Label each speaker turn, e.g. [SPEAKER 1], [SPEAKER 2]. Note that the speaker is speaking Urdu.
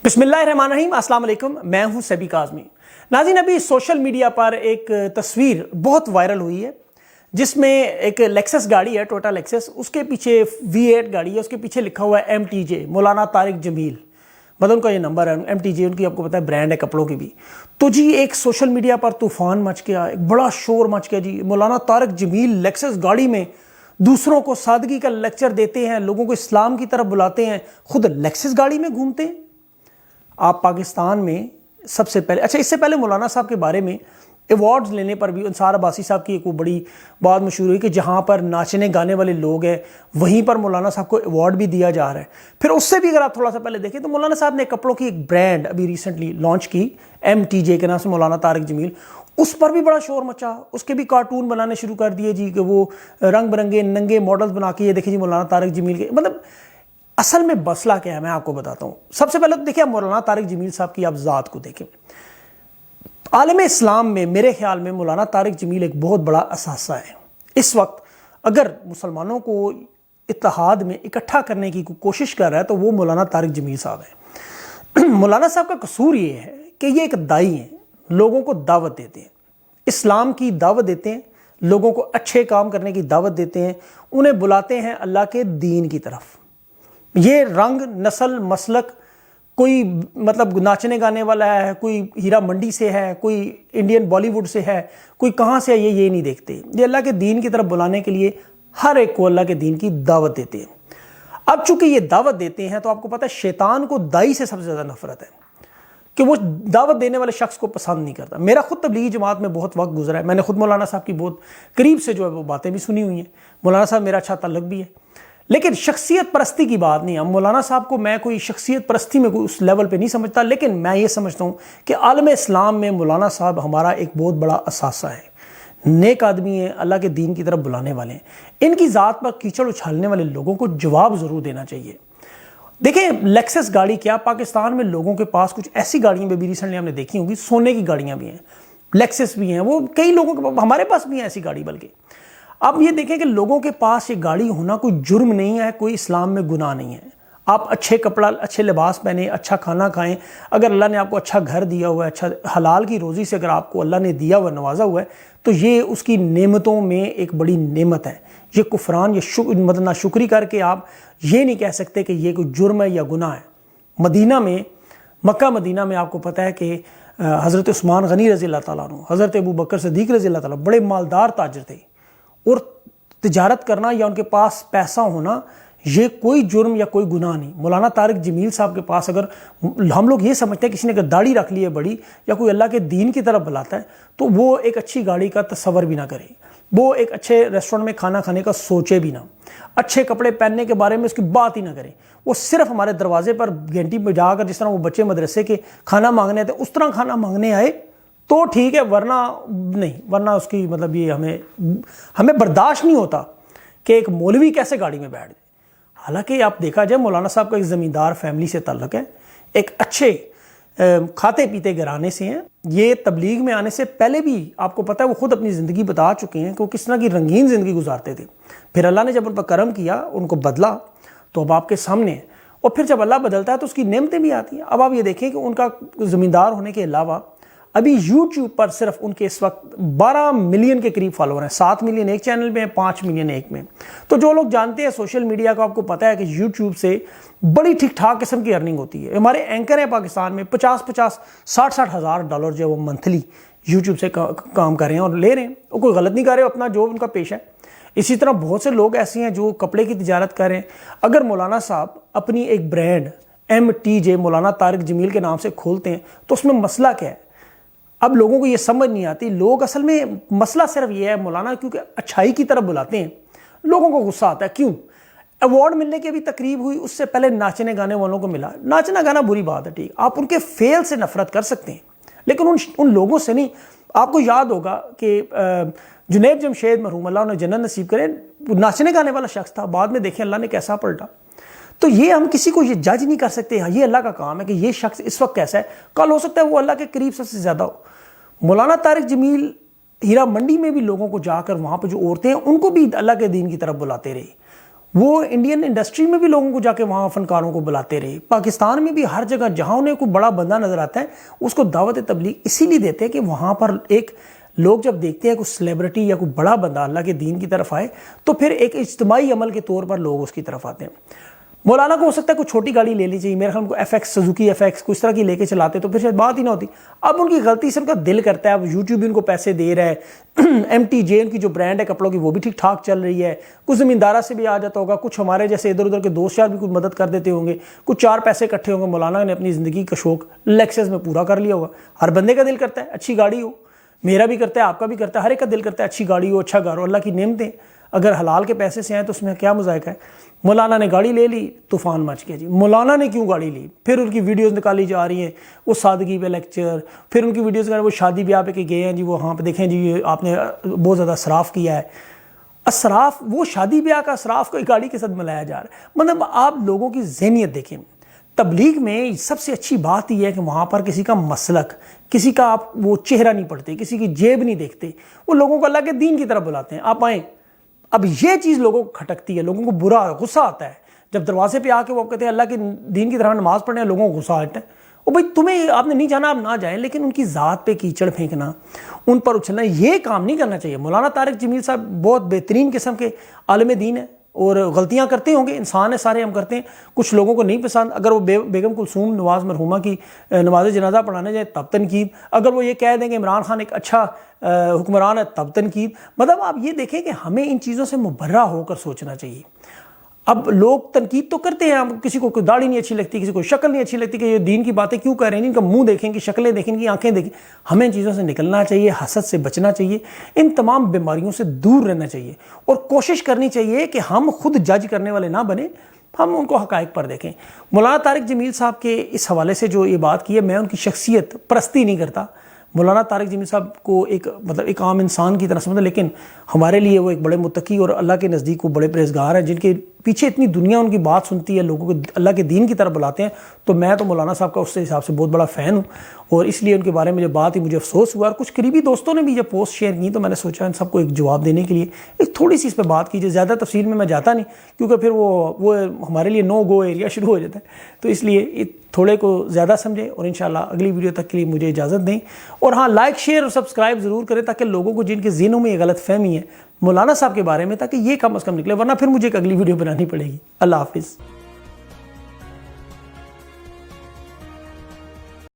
[SPEAKER 1] بسم اللہ الرحمن الرحیم، السلام علیکم، میں ہوں سبی کاظمی۔ ناظرین، ابھی سوشل میڈیا پر ایک تصویر بہت وائرل ہوئی ہے جس میں ایک لیکسس گاڑی ہے، ٹوٹا لیکسس، اس کے پیچھے V8 گاڑی ہے، اس کے پیچھے لکھا ہوا ہے MTJ، مولانا طارق جمیل، مطلب ان کا یہ نمبر ہے۔ MTJ ان کی آپ کو پتہ ہے برانڈ ہے کپڑوں کی بھی۔ تو جی ایک سوشل میڈیا پر طوفان مچ گیا، ایک بڑا شور مچ گیا جی، مولانا طارق جمیل لیکسس گاڑی میں دوسروں کو سادگی کا لیکچر دیتے ہیں، لوگوں کو اسلام کی طرف بلاتے ہیں، خود لیکسس گاڑی میں گھومتے ہیں۔ آپ پاکستان میں سب سے پہلے، اچھا اس سے پہلے مولانا صاحب کے بارے میں ایوارڈز لینے پر بھی انصار عباسی صاحب کی ایک بڑی بات مشہور ہوئی کہ جہاں پر ناچنے گانے والے لوگ ہیں وہیں پر مولانا صاحب کو ایوارڈ بھی دیا جا رہا ہے۔ پھر اس سے بھی اگر آپ تھوڑا سا پہلے دیکھیں تو مولانا صاحب نے کپڑوں کی ایک برانڈ ابھی ریسنٹلی لانچ کی MTJ کے نام سے، مولانا طارق جمیل، اس پر بھی بڑا شور مچا، اس کے بھی کارٹون بنانے شروع کر دیے جی کہ وہ رنگ برنگے ننگے ماڈلز بنا کے یہ دیکھیں جی مولانا طارق جمیل کے، مطلب اصل میں مسئلہ کیا ہے میں آپ کو بتاتا ہوں۔ سب سے پہلے تو دیکھیں مولانا طارق جمیل صاحب کی آپ ذات کو دیکھیں۔ عالم اسلام میں میرے خیال میں مولانا طارق جمیل ایک بہت بڑا اثاثہ ہے۔ اس وقت اگر مسلمانوں کو اتحاد میں اکٹھا کرنے کی کوشش کر رہا ہے تو وہ مولانا طارق جمیل صاحب ہے۔ مولانا صاحب کا قصور یہ ہے کہ یہ ایک داعی ہیں، لوگوں کو دعوت دیتے ہیں، اسلام کی دعوت دیتے ہیں، لوگوں کو اچھے کام کرنے کی دعوت دیتے ہیں، انہیں بلاتے ہیں اللہ کے دین کی طرف۔ یہ رنگ، نسل، مسلک، کوئی مطلب ناچنے گانے والا ہے، کوئی ہیرا منڈی سے ہے، کوئی انڈین بالی ووڈ سے ہے، کوئی کہاں سے ہے، یہ نہیں دیکھتے۔ یہ اللہ کے دین کی طرف بلانے کے لیے ہر ایک کو اللہ کے دین کی دعوت دیتے ہیں۔ اب چونکہ یہ دعوت دیتے ہیں تو آپ کو پتہ ہے شیطان کو دائی سے سب سے زیادہ نفرت ہے کہ وہ دعوت دینے والے شخص کو پسند نہیں کرتا۔ میرا خود تبلیغی جماعت میں بہت وقت گزرا ہے، میں نے خود مولانا صاحب کی بہت قریب سے جو ہے وہ باتیں بھی سنی ہوئی ہیں، مولانا صاحب میرا اچھا تعلق بھی ہے، لیکن شخصیت پرستی کی بات نہیں ہے۔ مولانا صاحب کو میں کوئی شخصیت پرستی میں کوئی اس لیول پہ نہیں سمجھتا، لیکن میں یہ سمجھتا ہوں کہ عالم اسلام میں مولانا صاحب ہمارا ایک بہت بڑا اثاثہ ہے، نیک آدمی ہیں، اللہ کے دین کی طرف بلانے والے ہیں۔ ان کی ذات پر کیچڑ اچھالنے والے لوگوں کو جواب ضرور دینا چاہیے۔ دیکھیں لیکسس گاڑی کیا، پاکستان میں لوگوں کے پاس کچھ ایسی گاڑیاں بھی ریسنٹلی ہم نے دیکھی ہوں گی، سونے کی گاڑیاں بھی ہیں، لیکسس بھی ہیں، وہ کئی لوگوں کے پاس، ہمارے پاس بھی ہیں ایسی گاڑی۔ بلکہ اب یہ دیکھیں کہ لوگوں کے پاس یہ گاڑی ہونا کوئی جرم نہیں ہے، کوئی اسلام میں گناہ نہیں ہے۔ آپ اچھے کپڑا، اچھے لباس پہنیں، اچھا کھانا کھائیں، اگر اللہ نے آپ کو اچھا گھر دیا ہوا ہے، اچھا حلال کی روزی سے اگر آپ کو اللہ نے دیا ہوا، نوازا ہوا ہے، تو یہ اس کی نعمتوں میں ایک بڑی نعمت ہے۔ یہ کفران یا مطلب ناشکری کر کے آپ یہ نہیں کہہ سکتے کہ یہ کوئی جرم ہے یا گناہ ہے۔ مدینہ میں، مکہ مدینہ میں آپ کو پتہ ہے کہ حضرت عثمان غنی رضی اللہ تعالیٰ عنہ، حضرت ابو بکر صدیق رضی اللہ تعالیٰ، بڑے مالدار تاجر تھے، اور تجارت کرنا یا ان کے پاس پیسہ ہونا یہ کوئی جرم یا کوئی گناہ نہیں۔ مولانا طارق جمیل صاحب کے پاس اگر ہم لوگ یہ سمجھتے ہیں کسی نے اگر داڑھی رکھ لی ہے بڑی یا کوئی اللہ کے دین کی طرف بلاتا ہے تو وہ ایک اچھی گاڑی کا تصور بھی نہ کرے، وہ ایک اچھے ریسٹورنٹ میں کھانا کھانے کا سوچے بھی نہ، اچھے کپڑے پہننے کے بارے میں اس کی بات ہی نہ کرے۔ وہ صرف ہمارے دروازے پر گھنٹی بجا کر جس طرح وہ بچے مدرسے کے کھانا مانگنے آتے اس طرح کھانا مانگنے آئے تو ٹھیک ہے، ورنہ نہیں، ورنہ اس کی مطلب یہ ہمیں برداشت نہیں ہوتا کہ ایک مولوی کیسے گاڑی میں بیٹھ جائے۔ حالانکہ آپ دیکھا جائے مولانا صاحب کا ایک زمیندار فیملی سے تعلق ہے، ایک اچھے کھاتے پیتے گھرانے سے ہیں۔ یہ تبلیغ میں آنے سے پہلے بھی آپ کو پتہ ہے وہ خود اپنی زندگی بتا چکے ہیں کہ وہ کس طرح کی رنگین زندگی گزارتے تھے، پھر اللہ نے جب ان پر کرم کیا، ان کو بدلا، تو اب آپ کے سامنے ہے، اور پھر جب اللہ بدلتا ہے تو اس کی نعمتیں بھی آتی ہیں۔ اب آپ یہ دیکھیں کہ ان کا زمیندار ہونے کے علاوہ ابھی یوٹیوب پر صرف ان کے اس وقت 12 ملین کے قریب فالوور ہیں، 7 ملین ایک چینل میں، 5 ملین ایک میں۔ تو جو لوگ جانتے ہیں سوشل میڈیا کو، آپ کو پتہ ہے کہ یوٹیوب سے بڑی ٹھیک ٹھاک قسم کی ارننگ ہوتی ہے۔ ہمارے اینکر ہیں پاکستان میں 50 60 ہزار ڈالر جو ہے وہ منتھلی یوٹیوب سے کام کر رہے ہیں اور لے رہے ہیں، وہ کوئی غلط نہیں کر رہے، اپنا جو ان کا پیشہ ہے۔ اسی طرح بہت سے لوگ ایسے ہیں جو کپڑے کی تجارت کر رہے ہیں۔ اگر مولانا صاحب اپنی ایک برانڈ MTJ مولانا طارق جمیل کے نام سے کھولتے ہیں تو اس میں مسئلہ کیا ہے؟ اب لوگوں کو یہ سمجھ نہیں آتی۔ لوگ اصل میں مسئلہ صرف یہ ہے مولانا کیونکہ اچھائی کی طرف بلاتے ہیں، لوگوں کو غصہ آتا ہے۔ کیوں؟ ایوارڈ ملنے کی بھی تقریب ہوئی، اس سے پہلے ناچنے گانے والوں کو ملا۔ ناچنا گانا بری بات ہے، ٹھیک، آپ ان کے فیل سے نفرت کر سکتے ہیں لیکن ان لوگوں سے نہیں۔ آپ کو یاد ہوگا کہ جنید جمشید مرحوم اللہ انہیں جنت نصیب کرے، ناچنے گانے والا شخص تھا، بعد میں دیکھیں اللہ نے کیسا پلٹا۔ تو یہ ہم کسی کو یہ جج نہیں کر سکتے، یہ اللہ کا کام ہے کہ یہ شخص اس وقت کیسا ہے، کل ہو سکتا ہے وہ اللہ کے قریب سب سے زیادہ ہو۔ مولانا طارق جمیل ہیرا منڈی میں بھی لوگوں کو جا کر وہاں پہ جو عورتیں ہیں ان کو بھی اللہ کے دین کی طرف بلاتے رہے، وہ انڈین انڈسٹری میں بھی لوگوں کو جا کے وہاں فنکاروں کو بلاتے رہے، پاکستان میں بھی ہر جگہ جہاں انہیں کوئی بڑا بندہ نظر آتا ہے اس کو دعوت تبلیغ اسی لیے دیتے ہیں کہ وہاں پر ایک لوگ جب دیکھتے ہیں کوئی سیلیبریٹی یا کوئی بڑا بندہ اللہ کے دین کی طرف آئے تو پھر ایک اجتماعی عمل کے طور پر لوگ اس کی طرف آتے ہیں۔ مولانا کو ہو سکتا ہے کوئی چھوٹی گاڑی لے لی چاہیے، میرے خیال میں FX سزوکی FX کچھ طرح کی لے کے چلاتے تو پھر شاید بات ہی نہ ہوتی۔ اب ان کی غلطی سے ان کا دل کرتا ہے، اب یوٹیوب ان کو پیسے دے رہا ہے، MTJ ان کی جو برانڈ ہے کپڑوں کی وہ بھی ٹھیک ٹھاک چل رہی ہے، کچھ زمیندارہ سے بھی آ جاتا ہوگا، کچھ ہمارے جیسے ادھر ادھر کے دوست یار بھی کچھ مدد کر دیتے ہوں گے، کچھ 4 پیسے اکٹھے ہوں گے، مولانا نے اپنی زندگی کا شوق لیکسس میں پورا کر لیا ہوگا۔ ہر بندے کا دل کرتا ہے اچھی گاڑی ہو، میرا بھی کرتا ہے، آپ کا بھی کرتا ہے، ہر ایک کا دل کرتا ہے اچھی گاڑی ہو، اچھا گھر ہو، اللہ کی نعمتیں اگر حلال کے پیسے سے آئیں تو اس میں کیا مذائقہ ہے۔ مولانا نے گاڑی لے لی، طوفان مچ گیا جی۔ مولانا نے کیوں گاڑی لی؟ پھر ان کی ویڈیوز نکالی جا رہی ہیں، وہ سادگی پہ لیکچر، پھر ان کی ویڈیوز وہ شادی بیاہ پہ کہ گئے ہیں جی، وہاں پہ دیکھیں جی آپ نے بہت زیادہ اسراف کیا ہے۔ اسراف وہ شادی بیاہ کا اسراف کوئی گاڑی کے ساتھ ملایا جا رہا ہے۔ مطلب آپ لوگوں کی ذہنیت دیکھیں، تبلیغ میں سب سے اچھی بات یہ ہے کہ وہاں پر کسی کا مسلک، کسی کا آپ وہ چہرہ نہیں پڑھتے، کسی کی جیب نہیں دیکھتے، وہ لوگوں کو اللہ کے دین کی طرف بلاتے ہیں، آپ آئیں۔ اب یہ چیز لوگوں کو کھٹکتی ہے، لوگوں کو برا غصہ آتا ہے جب دروازے پہ آ کے وہ کہتے ہیں اللہ کے دین کی طرح نماز پڑھنے، لوگوں کو غصہ آتا ہے۔ اور بھائی تمہیں آپ نے نہیں جانا آپ نہ جائیں، لیکن ان کی ذات پہ کیچڑ پھینکنا، ان پر اچھلنا، یہ کام نہیں کرنا چاہیے۔ مولانا طارق جمیل صاحب بہت بہترین قسم کے عالم دین ہیں اور غلطیاں کرتے ہوں گے، انسان ہے سارے، ہم کرتے ہیں، کچھ لوگوں کو نہیں پسند۔ اگر وہ بیگم کلثوم نواز مرحومہ کی نماز جنازہ پڑھانے جائے تب تنقید، اگر وہ یہ کہہ دیں کہ عمران خان ایک اچھا حکمران ہے تب تنقید۔ مطلب آپ یہ دیکھیں کہ ہمیں ان چیزوں سے مبرہ ہو کر سوچنا چاہیے۔ اب لوگ تنقید تو کرتے ہیں، کسی کو کوئی داڑھی نہیں اچھی لگتی، کسی کو شکل نہیں اچھی لگتی کہ یہ دین کی باتیں کیوں کہہ رہے ہیں، ان کا منہ دیکھیں کہ شکلیں دیکھیں، ان کی آنکھیں دیکھیں۔ ہمیں ان چیزوں سے نکلنا چاہیے، حسد سے بچنا چاہیے، ان تمام بیماریوں سے دور رہنا چاہیے اور کوشش کرنی چاہیے کہ ہم خود جج کرنے والے نہ بنیں، ہم ان کو حقائق پر دیکھیں۔ مولانا طارق جمیل صاحب کے اس حوالے سے جو یہ بات کی ہے، میں ان کی شخصیت پرستی نہیں کرتا، مولانا طارق جمیل صاحب کو ایک عام انسان کی طرح سمجھتا، لیکن ہمارے لیے وہ ایک بڑے متقی اور اللہ کے نزدیک وہ بڑے پرہیزگار ہیں، جن کے پیچھے اتنی دنیا ان کی بات سنتی ہے، لوگوں کو اللہ کے دین کی طرف بلاتے ہیں۔ تو میں تو مولانا صاحب کا اس حساب سے بہت بڑا فین ہوں، اور اس لیے ان کے بارے میں جو بات ہی مجھے افسوس ہوا، اور کچھ قریبی دوستوں نے بھی جب پوسٹ شیئر کی تو میں نے سوچا ان سب کو ایک جواب دینے کے لیے ایک تھوڑی سی اس پہ بات کیجیے۔ زیادہ تفصیل میں جاتا نہیں کیونکہ پھر وہ ہمارے لیے نو گو ایریا شروع ہو جاتا ہے، تو اس لیے تھوڑے کو زیادہ سمجھیں، اور انشاءاللہ اگلی ویڈیو تک کے لیے مجھے اجازت دیں، اور ہاں لائک شیئر اور سبسکرائب ضرور کریں تاکہ لوگوں کو جن کے ذہنوں میں یہ غلط فہمی ہے مولانا صاحب کے بارے میں، تاکہ یہ کم از کم نکلے، ورنہ پھر مجھے ایک اگلی ویڈیو بنانی پڑے گی۔ اللہ حافظ۔